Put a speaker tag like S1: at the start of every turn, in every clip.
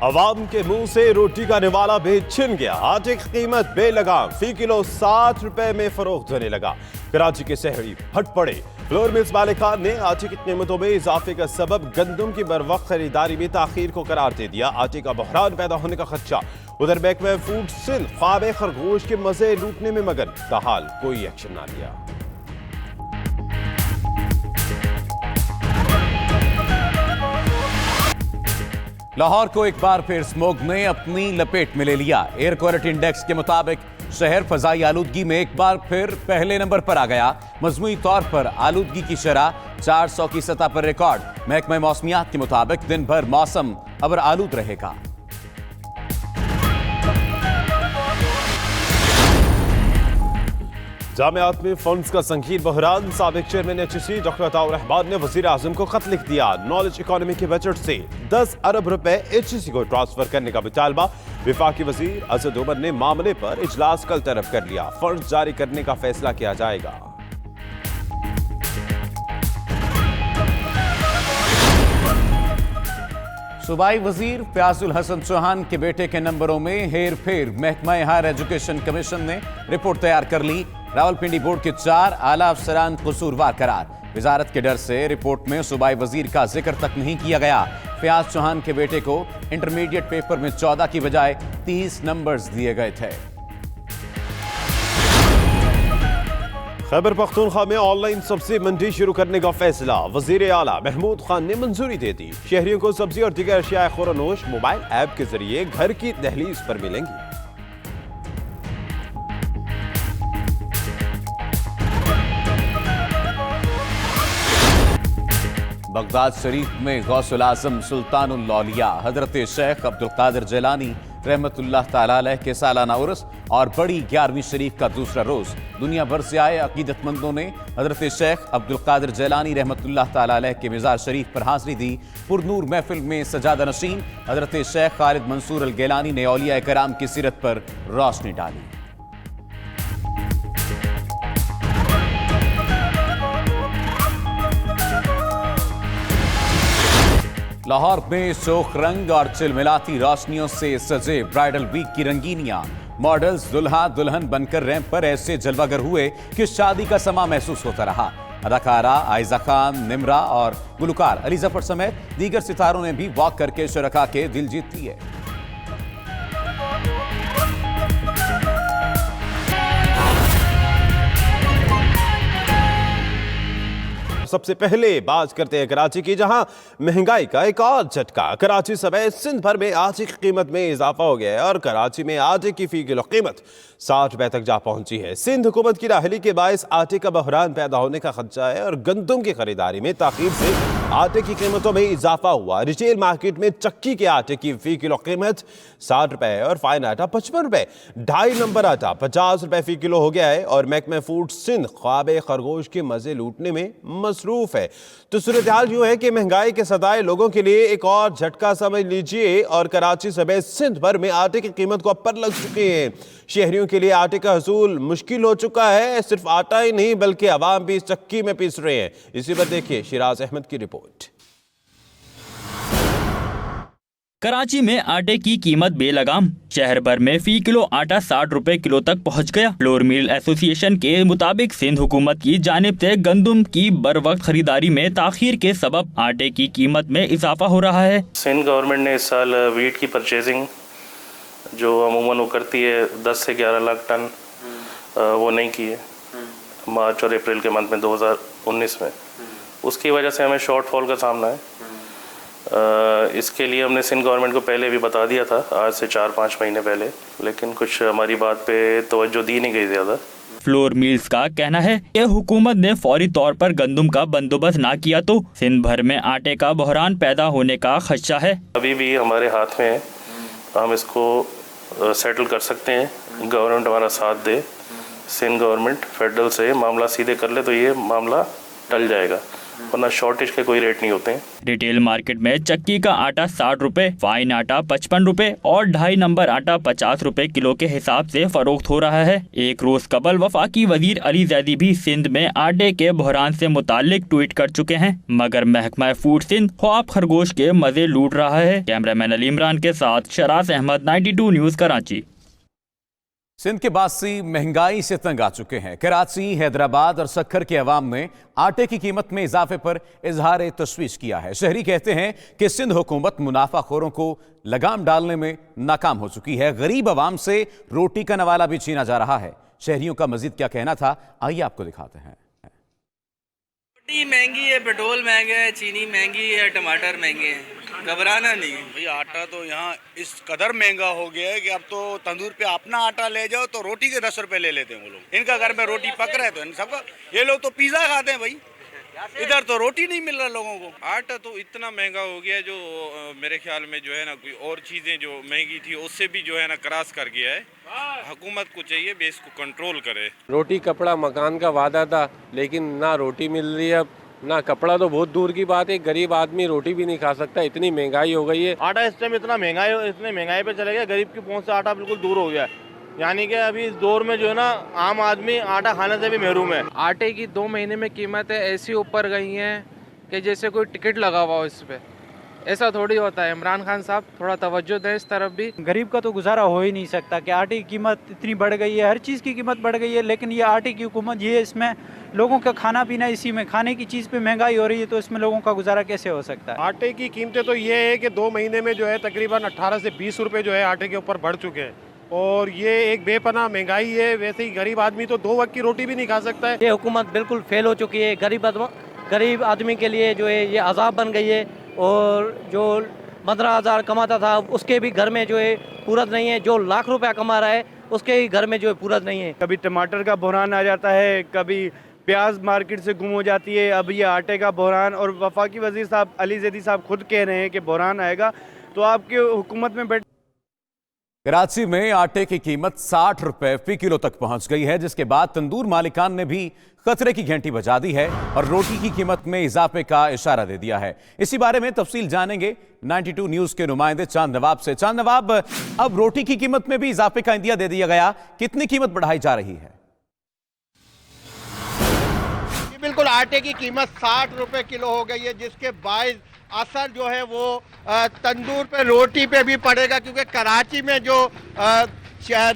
S1: अवाम के मुंह से रोटी का निवाला भी छिन गया। आटे की कीमत बेलगाम फी किलो 60 रुपए में फरोख्त होने लगा। कराची के शहरी फट पड़े। फ्लोर मिल्स मालिकान ने आटे की कीमतों में इजाफे का सबब गंदम की बरवक्त खरीदारी में ताखीर को करार दे दिया। आटे का बहरान पैदा होने का खदशा। उधर महकमा फूड सिंध ख्वाब खरगोश के मजे लूटने में मगन। ताहाल कोई एक्शन ना लिया।
S2: लाहौर को एक बार फिर स्मोग ने अपनी लपेट में ले लिया। एयर क्वालिटी इंडेक्स के मुताबिक शहर फजाई आलूदगी में एक बार फिर पहले नंबर पर आ गया। मजमूई तौर पर आलूदगी की शरह 400 की सतह पर रिकॉर्ड। महकमा मौसमियात के मुताबिक दिन भर मौसम अबर आलूद रहेगा।
S1: जामियात में फंड्स का संगीन बहरान। साबिक chairman HEC doctor Ataur Rahman ने वजीर आजम को खत लिख दिया। नॉलेज इकोनॉमी के बजट से 10 अरब रुपए HEC को ट्रांसफर करने का मुतालबा। विफाकी वजीर असद उमर ने मामले पर इजलास कल तलब कर लिया। फंड्स जारी करने का फैसला किया जाएगा।
S2: सूबाई वजीर फयाजुल हसन चौहान के बेटे के नंबरों में हेर फेर। महकमा हायर एजुकेशन कमीशन ने रिपोर्ट तैयार कर ली। रावलपिंडी बोर्ड के 4 आला अफसरान कसूरवार करार। वजारत के डर से रिपोर्ट में सूबाई वजीर का जिक्र तक नहीं किया गया। फयाज चौहान के बेटे को इंटरमीडिएट पेपर में 14 की बजाय 30 नंबर्स दिए गए थे।
S1: खैबर पख्तूनख्वा में ऑनलाइन सब्जी मंडी शुरू करने का फैसला। वजीर आला महमूद खान ने मंजूरी दे दी। शहरियों को सब्जी और दीगर अशिया खुरानोश मोबाइल ऐप के जरिए घर की दहलीज पर मिलेंगी।
S2: बगदाद शरीफ में गौसुल आजम सुल्तानुल औलिया हजरत शेख अब्दुल कादिर जिलानी रहमतुल्लाह ताला अलैह के सालाना उर्स और बड़ी 11वीं शरीफ का दूसरा रोज। दुनिया भर से आए अकीदतमंदों ने हजरत शेख अब्दुल कादिर जिलानी रहमतुल्लाह ताला अलैह के मज़ार शरीफ पर हाजिरी दी। पुरनूर महफिल में सजादा नशीन हजरत शेख खालिद मंसूर अल गिलानी ने औलिया कराम की सीरत पर रोशनी डाली। लाहौर में शोख रंग और चिलमिलाती रोशनियों से सजे ब्राइडल वीक की रंगीनियां। मॉडल्स दुल्हा दुल्हन बनकर रैंप पर ऐसे जलवागर हुए कि शादी का समा महसूस होता रहा। अदाकारा आयजा खान, निमरा और गुलकार अली जफर समेत दीगर सितारों ने भी वॉक करके शुरका के दिल जीत लिए।
S1: सबसे पहले बात करते हैं कराची की, जहां महंगाई का एक और झटका। कराची समेत सिंध भर में आटे की कीमत में इजाफा हो गया है और कराची में आटे की फी किलो कीमत 60 रुपए तक जा पहुंची है। सिंध हुकूमत की नाहली के बायस आटे का बहरान पैदा होने का खदशा है और गंदम की खरीदारी में ताखीर से आटे की कीमतों में इजाफा हुआ। रिटेल मार्केट में चक्की के आटे की फी किलो कीमत 60 रुपए है और फाइन आटा 55 रुपए। 2.5 नंबर आटा 50 रुपए फी किलो हो गया है और महकमा फूड सिंध ख्वाब खरगोश के मजे लूटने में मसरूफ है। तो सूरत हाल यूं है कि महंगाई के सदाए लोगों के लिए एक और झटका समझ लीजिए और कराची समेत सिंध भर में आटे की कीमत को अपर लग चुके हैं। शहरियों के लिए आटे का हसूल मुश्किल हो चुका है। सिर्फ आटा ही नहीं बल्कि अवाम भी इस चक्की में पीस रहे हैं। इसी पर देखिए शिराज अहमद की रिपोर्ट।
S3: कराची में आटे की कीमत बेलगाम। शहर भर में फी किलो आटा 60 रुपए किलो तक पहुंच गया। फ्लोर मिल एसोसिएशन के मुताबिक सिंध हुकूमत की जानिब से गंदम की बर वक्त खरीदारी में ताखीर के सबब आटे की कीमत में इजाफा हो रहा है।
S4: सिंध गवर्नमेंट ने इस साल वीट की परचेजिंग जो अमूमन वो करती है 10 से 11 लाख टन वो नहीं की है मार्च और अप्रैल के मंथ में 2019 में। उसकी वजह से हमें शॉर्टफॉल का सामना है। इसके लिए हमने सिंध गवर्नमेंट को पहले भी बता दिया था, आज से 4-5 महीने पहले, लेकिन कुछ हमारी बात पे तवज्जो दी नहीं गई ज़्यादा।
S3: फ्लोर मिल्स का कहना है कि हुकूमत ने फौरी तौर पर गंदम का बंदोबस्त ना किया तो सिंध भर में आटे का बहरान पैदा होने का खदशा है।
S4: अभी भी हमारे हाथ में है, हम इसको सेटल कर सकते हैं। गवर्नमेंट हमारा साथ दे, सिंध गवर्नमेंट फेडरल से मामला सीधे कर ले तो ये मामला टल जाएगा। वरना शॉर्टेज के कोई रेट नहीं होते हैं।
S3: रिटेल मार्केट में चक्की का आटा 60 रुपए, फाइन आटा 55 रुपए और 2.5 नंबर आटा 50 रुपए किलो के हिसाब से फरोख्त हो रहा है। एक रोज कबल वफाकी वजीर अली जैदी भी सिंध में आटे के बहरान से मुतालिक ट्वीट कर चुके हैं, मगर महकमा फूड सिंध ख्वाब खरगोश के मजे लूट रहा है। कैमरामैन अली इमरान के साथ शरास अहमद, 92 न्यूज कराची।
S2: सिंध के बासी महंगाई से तंग आ चुके हैं। कराची, हैदराबाद और सक्खर के अवाम ने आटे की कीमत में इजाफे पर इजहार तशवीश किया है। शहरी कहते हैं कि सिंध हुकूमत मुनाफाखोरों को लगाम डालने में नाकाम हो चुकी है। गरीब अवाम से रोटी का नवाला भी छीना जा रहा है। शहरियों का मजीद क्या कहना था, आइए आपको दिखाते हैं।
S5: रोटी महंगी है, पेट्रोल महंगा है, चीनी महंगी है, टमाटर महंगे हैं। घबराना नहीं
S6: भाई, आटा तो यहाँ इस कदर महंगा हो गया है कि अब तो तंदूर पे अपना आटा ले जाओ तो रोटी के 10 रुपए ले लेते हैं वो लोग। इनका घर में रोटी पक रहा है तो इन सबका, ये लोग तो पिज्जा खाते हैं भाई, इधर तो रोटी नहीं मिल रहा लोगों को।
S7: आटा तो इतना महंगा हो गया जो मेरे ख्याल में जो है ना कोई और चीज़ें जो महंगी थी उससे भी जो है ना क्रॉस कर गया है। हुकूमत को चाहिए भी इसको कंट्रोल करे।
S8: रोटी कपड़ा मकान का वादा था, लेकिन ना रोटी मिल रही है, ना कपड़ा तो बहुत दूर की बात है। गरीब आदमी रोटी भी नहीं खा सकता, इतनी महंगाई हो गई है।
S9: आटा इस टाइम इतनी महंगाई पे चले गया, गरीब की पहुंच से आटा बिल्कुल दूर हो गया है। यानी कि अभी इस दौर में जो है ना आम आदमी आटा खाने से भी महरूम है।
S10: आटे की 2 महीने में कीमतें ऐसी ऊपर गई हैं कि जैसे कोई टिकट लगा हुआ हो इस पे। ऐसा थोड़ी होता है। इमरान खान साहब थोड़ा तवज्जो दें इस तरफ भी।
S11: गरीब का तो गुजारा हो ही नहीं सकता कि आटे की कीमत इतनी बढ़ गई है, हर चीज़ की कीमत बढ़ गई है, लेकिन ये आटे की हुकूमत, ये इसमें लोगों का खाना पीना, इसी में खाने की चीज़ पे महंगाई हो रही है, तो इसमें लोगों का गुजारा कैसे हो सकता है।
S12: आटे की कीमतें तो ये है कि 2 महीने में जो है तकरीबन 18 से 20 रुपए जो है आटे के ऊपर बढ़ चुके हैं, और ये एक बेपनाह महंगाई है। वैसे ही गरीब आदमी तो 2 वक्त की रोटी भी नहीं खा सकता है।
S13: ये हुकूमत बिल्कुल फेल हो चुकी है। गरीब आदमी के लिए जो है ये अजाब बन गई है, और जो 15,000 कमाता था उसके भी घर में जो है पूरत नहीं है। जो लाख रुपया कमा रहा है उसके ही घर में जो है पूरत नहीं है।
S11: कभी टमाटर का बहरान आ जाता है, कभी प्याज मार्केट से गुम हो जाती है, अब ये आटे का बहरान। और वफाकी वजीर साहब अली जैदी साहब खुद कह रहे हैं कि बहरान आएगा, तो आपकी हुकूमत में बैठ।
S2: कराची में आटे की कीमत 60 रुपए फी किलो तक पहुंच गई है, जिसके बाद तंदूर मालिकान ने भी खतरे की घंटी बजा दी है और रोटी की कीमत में इजाफे का इशारा दे दिया है। इसी बारे में तफसील जानेंगे 92 न्यूज के नुमाइंदे चांद नवाब से। चांद नवाब, अब रोटी की कीमत में भी इजाफे का इंदिया दे दिया गया, कितनी कीमत बढ़ाई जा रही है?
S14: बिल्कुल, आटे की कीमत 60 रुपए किलो हो गई है, जिसके बायस असर जो है वो तंदूर पे, रोटी पे भी पड़ेगा, क्योंकि कराची में जो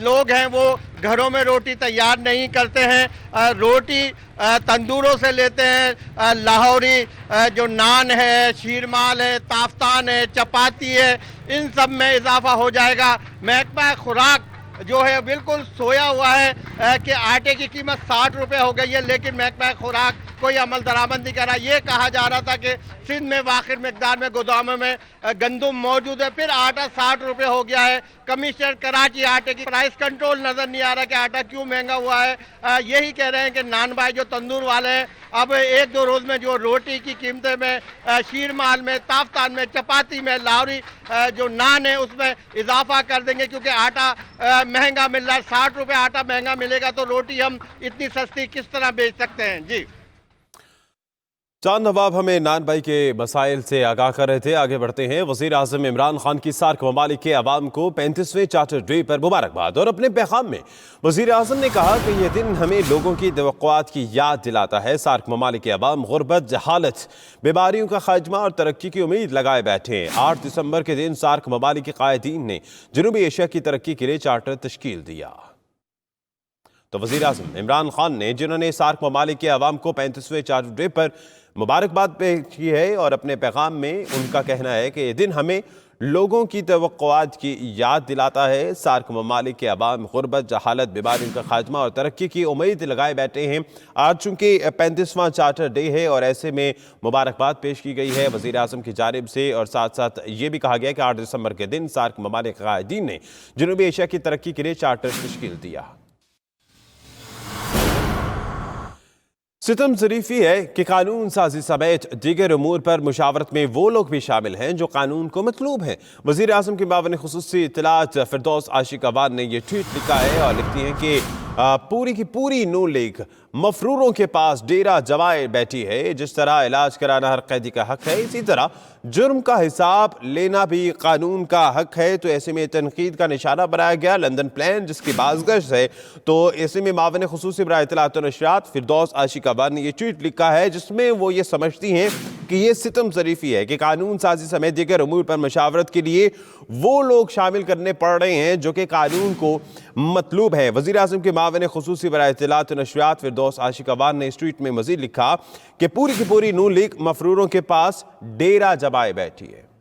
S14: लोग हैं वो घरों में रोटी तैयार नहीं करते हैं, रोटी तंदूरों से लेते हैं। लाहौरी जो नान है, शीरमाल है, ताफ्तान है, चपाती है, इन सब में इजाफा हो जाएगा। महकमा खुराक जो है बिल्कुल सोया हुआ है कि आटे की कीमत 60 रुपए हो गई है, लेकिन महकमा खुराक कोई अमल दरामद नहीं कर रहा। ये कहा जा रहा था कि सिंध में वाखिर मकदार में गोदामों में गंदम मौजूद है, फिर आटा 60 रुपए हो गया है। कमिश्नर कराची आटे की प्राइस कंट्रोल नजर नहीं आ रहा कि आटा क्यों महंगा हुआ है। यही कह रहे हैं कि नान भाई जो तंदूर वाले हैं, अब 1-2 रोज में जो रोटी की कीमतें में, शीरमाल में, ताफ्तान में, चपाती में, लाहौरी जो नान है उसमें इजाफा कर देंगे, क्योंकि आटा महंगा मिल रहा है। 60 रुपए आटा महंगा मिलेगा तो रोटी हम इतनी सस्ती किस तरह बेच सकते हैं। जी,
S1: चांद नवाब हमें नान भाई के मसाइल से आगाह कर रहे थे। आगे बढ़ते हैं। वज़ीर आज़म इमरान खान की सार्क ममालिक के अवाम को 35वें चार्टर डे पर मुबारकबाद। और अपने पैगाम में वज़ीर आज़म ने कहा कि यह दिन हमें लोगों की तवक्कुआत की याद दिलाता है। सार्क ममालिक के अवाम गुर्बत, जहालत, बीमारियों का खात्मा और तरक्की की उम्मीद लगाए बैठे हैं। 8 दिसंबर के दिन सार्क ममालिक के कायदीन ने जनूबी एशिया की तरक्की के लिए चार्टर तश्कील दिया। तो वज़ीर आज़म इमरान खान ने, जिन्होंने सार्क ममालिक के अवाम को 35वें चार्टर डे पर मुबारकबाद पेश की है, और अपने पैगाम में उनका कहना है कि ये दिन हमें लोगों की तवक्कुआत की याद दिलाता है। सार्क ममालिक के अवाम गुर्बत, जहालत, बीमारियों का खात्मा और तरक्की की उम्मीद लगाए बैठे हैं। आज चूँकि 35वां चार्टर डे है और ऐसे में मुबारकबाद पेश की गई है वज़ीर आज़म की जानिब से, और साथ साथ ये भी कहा गया कि 8 दिसंबर के दिन सार्क ममालिक के कायदीन ने जनूबी एशिया की तरक्की के लिए चार्टर तश्कील दिया। सितम ज़रीफ़ी है कि कानून साजी समेत दीगर उमूर पर मुशावरत में वो लोग भी शामिल हैं जो कानून को मतलूब हैं। वज़ीर आज़म के मावन खुसूसी इत्तलात फिरदौस आशिक अवान ने यह ट्वीट लिखा है और लिखती हैं कि पूरी की पूरी नून लीग मफरूरों के पास डेरा जमाए बैठी है। जिस तरह इलाज कराना हर कैदी का हक है, इसी तरह जुर्म का हिसाब लेना भी कानून का हक है। तो ऐसे में तनकीद का निशाना बनाया गया लंदन प्लान, जिसकी बाज़गश्त है। तो ऐसे में मावन खुसूसी बराए इत्तलात व नशरियात फिरदौस आशिकाबाद ने ये ट्वीट लिखा है, जिसमें वो ये समझती हैं कि ये सितम ज़रीफ़ी है कि कानून साजी समेत दीगर उमूर पर मशावरत के लिए वो लोग शामिल करने पड़ रहे हैं जो कि कानून को मतलूब है। वज़ीर आज़म के मावन खुसूसी बराए इत्तलात व नशरियात फिरदौस आशिकाबाद ने इस ट्वीट में मज़ीद लिखा कि पूरी की पूरी नून लीग मफरूरों के पास डेरा जमाए बैठी है।